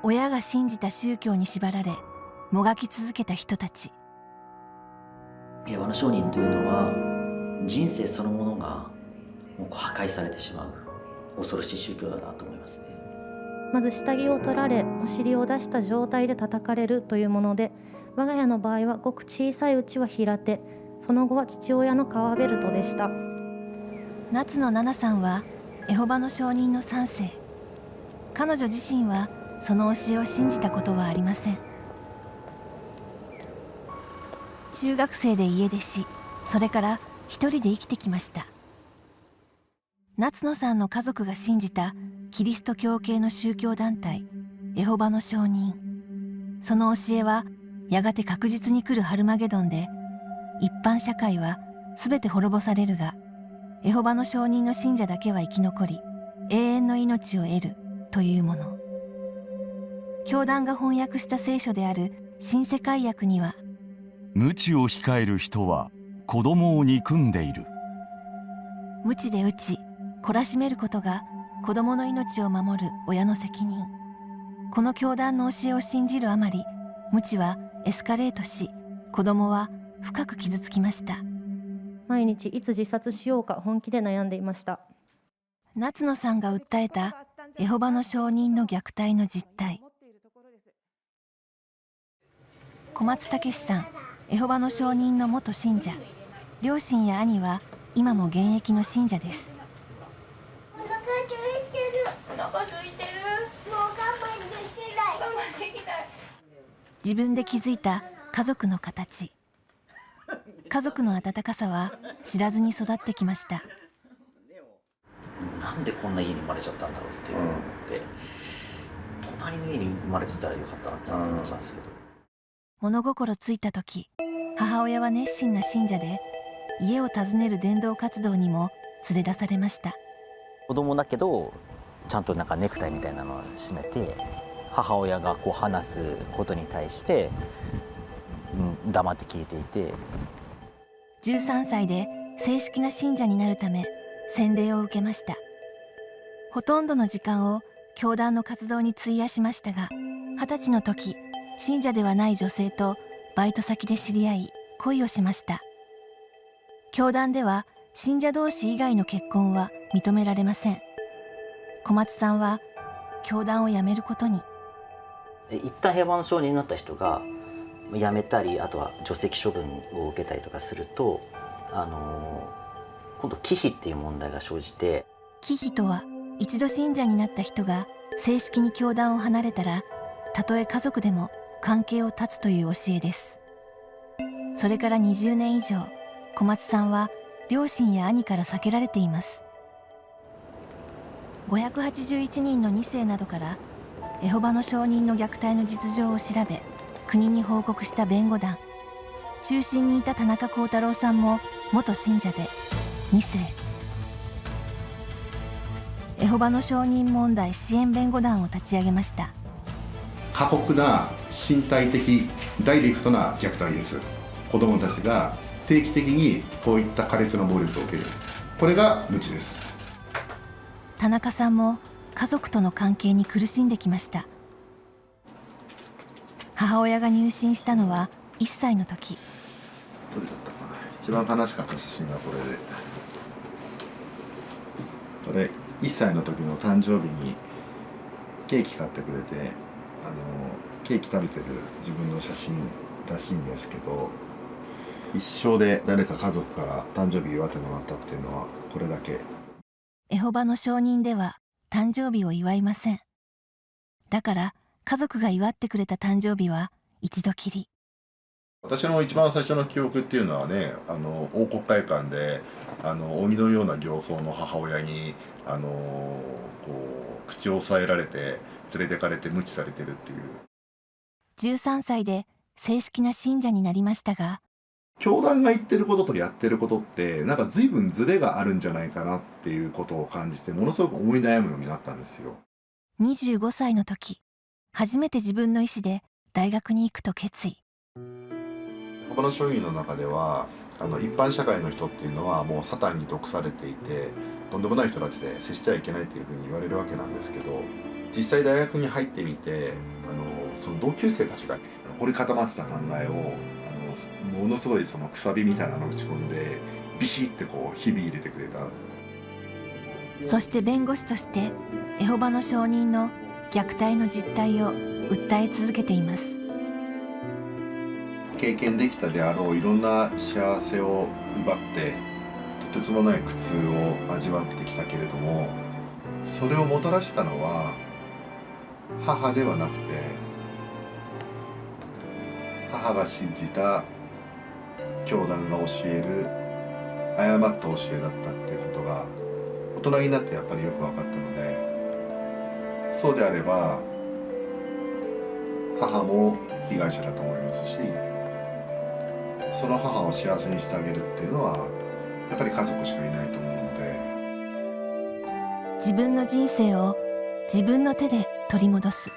親が信じた宗教に縛られもがき続けた人たち。平和の商人というのは人生そのものがもう破壊されてしまう恐ろしい宗教だなと思いますね。まず下着を取られ、お尻を出した状態で叩かれるというもので、我が家の場合はごく小さいうちは平手、その後は父親の革ベルトでした。夏野奈々さんはエホバの証人の3世。彼女自身はその教えを信じたことはありません。中学生で家出し、それから一人で生きてきました。夏野さんの家族が信じたキリスト教系の宗教団体エホバの証人。その教えはやがて確実に来るハルマゲドンで、一般社会は全て滅ぼされるが、エホバの証人の信者だけは生き残り、永遠の命を得るというもの。教団が翻訳した聖書である新世界訳には、無知を控える人は子供を憎んでいる。無知で打ち懲らしめることが子供の命を守る親の責任。この教団の教えを信じるあまり、無知はエスカレートし、子供は深く傷つきました。毎日いつ自殺しようか本気で悩んでいました。夏野さんが訴えたエホバの証人の虐待の実態。小松武さん、エホバの証人の元信者。両親や兄は今も現役の信者です。お腹空いてる。お腹空いてる。もう我慢できない。我慢できない。自分で築いた家族の形。家族の温かさは知らずに育ってきました。なんでこんな家に生まれちゃったんだろうって思って、隣の家に生まれてたらよかったなって思ってたんですけど。物心ついた時、母親は熱心な信者で、家を訪ねる伝道活動にも連れ出されました。子供だけどちゃんとなんかネクタイみたいなのを締めて、母親がこう話すことに対して、黙って聞いていて、13歳で正式な信者になるため洗礼を受けました。ほとんどの時間を教団の活動に費やしましたが、20歳の時、信者ではない女性とバイト先で知り合い恋をしました。教団では信者同士以外の結婚は認められません。小松さんは教団を辞めることに。一旦平和の証人になった人が辞めたり、あとは除籍処分を受けたりとかすると、今度忌避っていう問題が生じて。忌避とは、一度信者になった人が正式に教団を離れたら、たとえ家族でも関係を断つという教えです。それから20年以上、小松さんは両親や兄から避けられています。581人の2世などからエホバの証人の虐待の実情を調べ、国に報告した弁護団。中心にいた田中幸太郎さんも元信者で2世。エホバの証人問題支援弁護団を立ち上げました。過酷な身体的ダイレクトな虐待です。子どもたちが定期的にこういった苛烈な暴力を受ける、これが無知です。田中さんも家族との関係に苦しんできました。母親が入信したのは1歳の時。どれだったかな、一番悲しかった写真がこれで、これ1歳の時の誕生日にケーキ買ってくれて、ケーキ食べてる自分の写真らしいんですけど、一生で誰か家族から誕生日祝ってもらったっていうのはこれだけ。エホバの証人では誕生日を祝いません。だから家族が祝ってくれた誕生日は一度きり。私の一番最初の記憶っていうのはね、王国会館で鬼のような形相の母親にこう口を押さえられて連れてかれて無知されてるっていう。13歳で正式な信者になりましたが、教団が言ってることとやってることってなんか随分ズレがあるんじゃないかなっていうことを感じて、ものすごく思い悩むようになったんですよ。25歳の時、初めて自分の意思で大学に行くと決意。他の商品の中では一般社会の人っていうのはもうサタンに毒されていて、とんでもない人たちで接しちゃいけないっていうふうに言われるわけなんですけど、実際大学に入ってみてその同級生たちが凝り固まってた考えをものすごいそのくさびみたいなのを打ち込んでビシッてこうひび入れてくれた。そして弁護士としてエホバの証人の虐待の実態を訴え続けています。経験できたであろういろんな幸せを奪ってとてつもない苦痛を味わってきたけれども、それをもたらしたのは母ではなくて、母が信じた教団が教える誤った教えだったっていうことが大人になってやっぱりよく分かったので、そうであれば母も被害者だと思いますし、その母を幸せにしてあげるっていうのはやっぱり家族しかいないと思うので、自分の人生を自分の手で取り戻す。